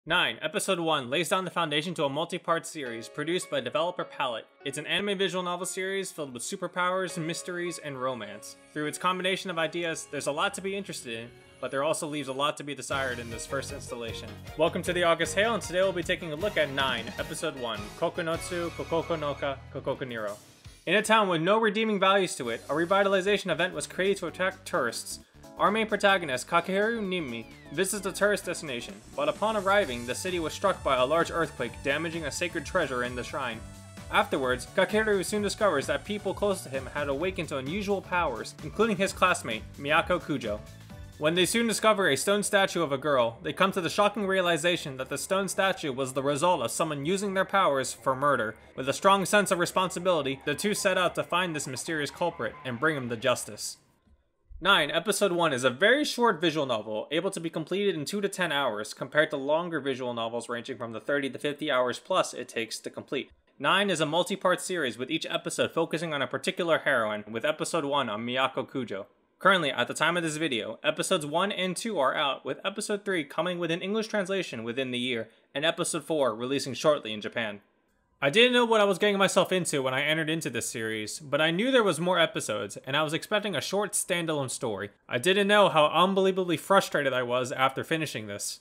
9. Episode 1 lays down the foundation to a multi-part series produced by developer Palette. It's an anime visual novel series filled with superpowers, mysteries, and romance. Through its combination of ideas, there's a lot to be interested in, but there also leaves a lot to be desired in this first installation. Welcome to the August Hail, and today we'll be taking a look at 9, Episode 1, Kokonotsu Kokoko no Ka Kokoko Niro. In a town with no redeeming values to it, a revitalization event was created to attract tourists. Our main protagonist, Kakeru Nimmi, visits the tourist destination, but upon arriving, the city was struck by a large earthquake, damaging a sacred treasure in the shrine. Afterwards, Kakeru soon discovers that people close to him had awakened to unusual powers, including his classmate, Miyako Kujo. When they soon discover a stone statue of a girl, they come to the shocking realization that the stone statue was the result of someone using their powers for murder. With a strong sense of responsibility, the two set out to find this mysterious culprit and bring him to justice. 9. Episode 1 is a very short visual novel, able to be completed in 2 to 10 hours, compared to longer visual novels ranging from the 30 to 50 hours plus it takes to complete. 9 is a multi-part series with each episode focusing on a particular heroine, with episode 1 on Miyako Kujo. Currently, at the time of this video, episodes 1 and 2 are out, with episode 3 coming with an English translation within the year, and episode 4 releasing shortly in Japan. I didn't know what I was getting myself into when I entered into this series, but I knew there was more episodes, and I was expecting a short standalone story. I didn't know how unbelievably frustrated I was after finishing this.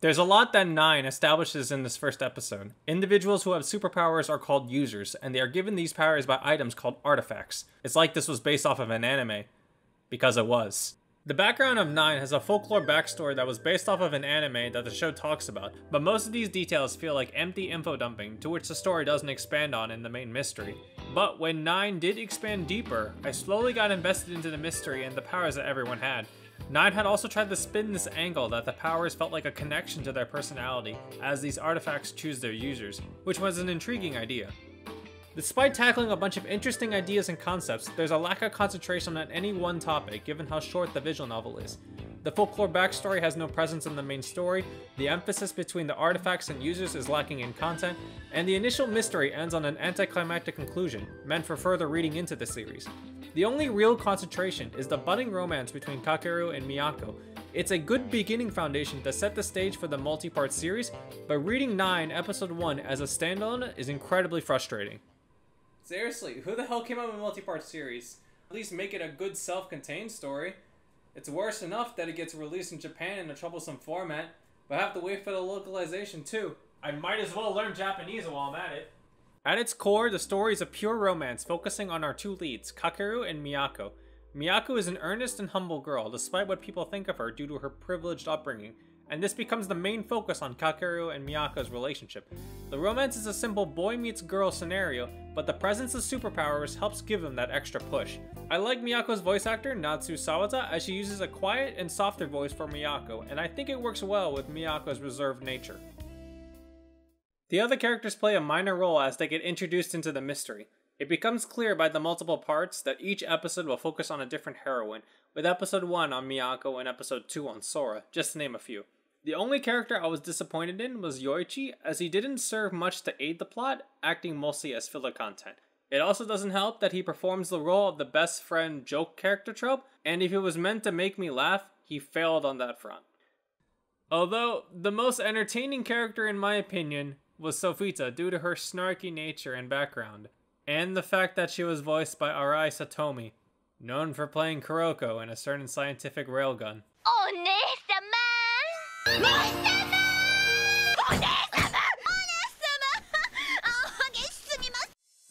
There's a lot that 9 establishes in this first episode. Individuals who have superpowers are called users, and they are given these powers by items called artifacts. It's like this was based off of an anime. Because it was. The background of 9 has a folklore backstory that was based off of an anime that the show talks about, but most of these details feel like empty info dumping to which the story doesn't expand on in the main mystery. But when 9 did expand deeper, I slowly got invested into the mystery and the powers that everyone had. 9 had also tried to spin this angle that the powers felt like a connection to their personality, as these artifacts choose their users, which was an intriguing idea. Despite tackling a bunch of interesting ideas and concepts, there's a lack of concentration on any one topic given how short the visual novel is. The folklore backstory has no presence in the main story, the emphasis between the artifacts and users is lacking in content, and the initial mystery ends on an anticlimactic conclusion, meant for further reading into the series. The only real concentration is the budding romance between Kakeru and Miyako. It's a good beginning foundation to set the stage for the multi-part series, but reading 9 episode 1 as a standalone is incredibly frustrating. Seriously, who the hell came up with a multi-part series? At least make it a good self-contained story. It's worse enough that it gets released in Japan in a troublesome format, but I have to wait for the localization too. I might as well learn Japanese while I'm at it. At its core, the story is a pure romance focusing on our two leads, Kakeru and Miyako. Miyako is an earnest and humble girl, despite what people think of her due to her privileged upbringing, and this becomes the main focus on Kakeru and Miyako's relationship. The romance is a simple boy meets girl scenario, but the presence of superpowers helps give them that extra push. I like Miyako's voice actor, Natsu Sawata, as she uses a quiet and softer voice for Miyako, and I think it works well with Miyako's reserved nature. The other characters play a minor role as they get introduced into the mystery. It becomes clear by the multiple parts that each episode will focus on a different heroine, with episode 1 on Miyako and episode 2 on Sora, just to name a few. The only character I was disappointed in was Yoichi, as he didn't serve much to aid the plot, acting mostly as filler content. It also doesn't help that he performs the role of the best friend joke character trope, and if it was meant to make me laugh, he failed on that front. Although, the most entertaining character in my opinion was Sofita due to her snarky nature and background, and the fact that she was voiced by Arai Satomi, known for playing Kuroko in a certain scientific railgun.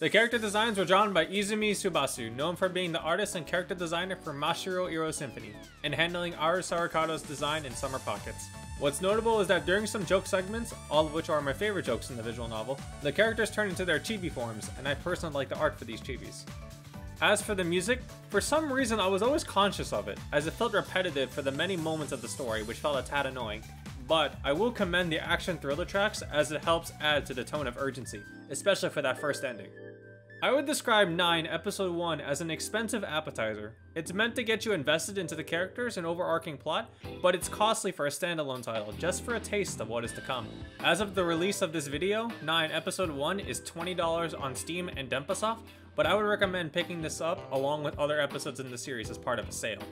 The character designs were drawn by Izumi Subasu, known for being the artist and character designer for Mashiro Iro Symphony, and handling Aru Sarakado's design in Summer Pockets. What's notable is that during some joke segments, all of which are my favorite jokes in the visual novel, the characters turn into their chibi forms, and I personally like the art for these chibis. As for the music, for some reason I was always conscious of it, as it felt repetitive for the many moments of the story, which felt a tad annoying. But I will commend the action thriller tracks as it helps add to the tone of urgency, especially for that first ending. I would describe 9 episode 1 as an expensive appetizer. It's meant to get you invested into the characters and overarching plot, but it's costly for a standalone title, just for a taste of what is to come. As of the release of this video, 9 episode 1 is $20 on Steam and Denpasoft, but I would recommend picking this up along with other episodes in the series as part of a sale.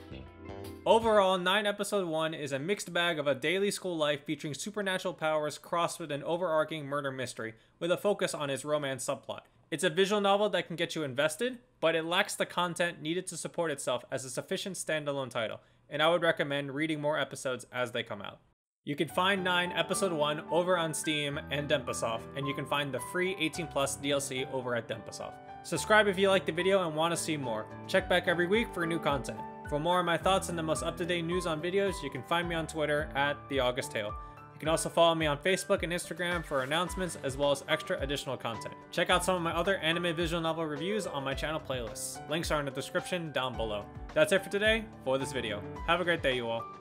Overall, 9 episode 1 is a mixed bag of a daily school life featuring supernatural powers crossed with an overarching murder mystery, with a focus on its romance subplot. It's a visual novel that can get you invested, but it lacks the content needed to support itself as a sufficient standalone title, and I would recommend reading more episodes as they come out. You can find 9 episode 1 over on Steam and Denpasoft, and you can find the free 18+ DLC over at Denpasoft. Subscribe if you liked the video and want to see more. Check back every week for new content. For more of my thoughts and the most up-to-date news on videos, you can find me on Twitter at TheAugustTale. You can also follow me on Facebook and Instagram for announcements as well as extra additional content. Check out some of my other anime visual novel reviews on my channel playlists. Links are in the description down below. That's it for today for this video. Have a great day, you all.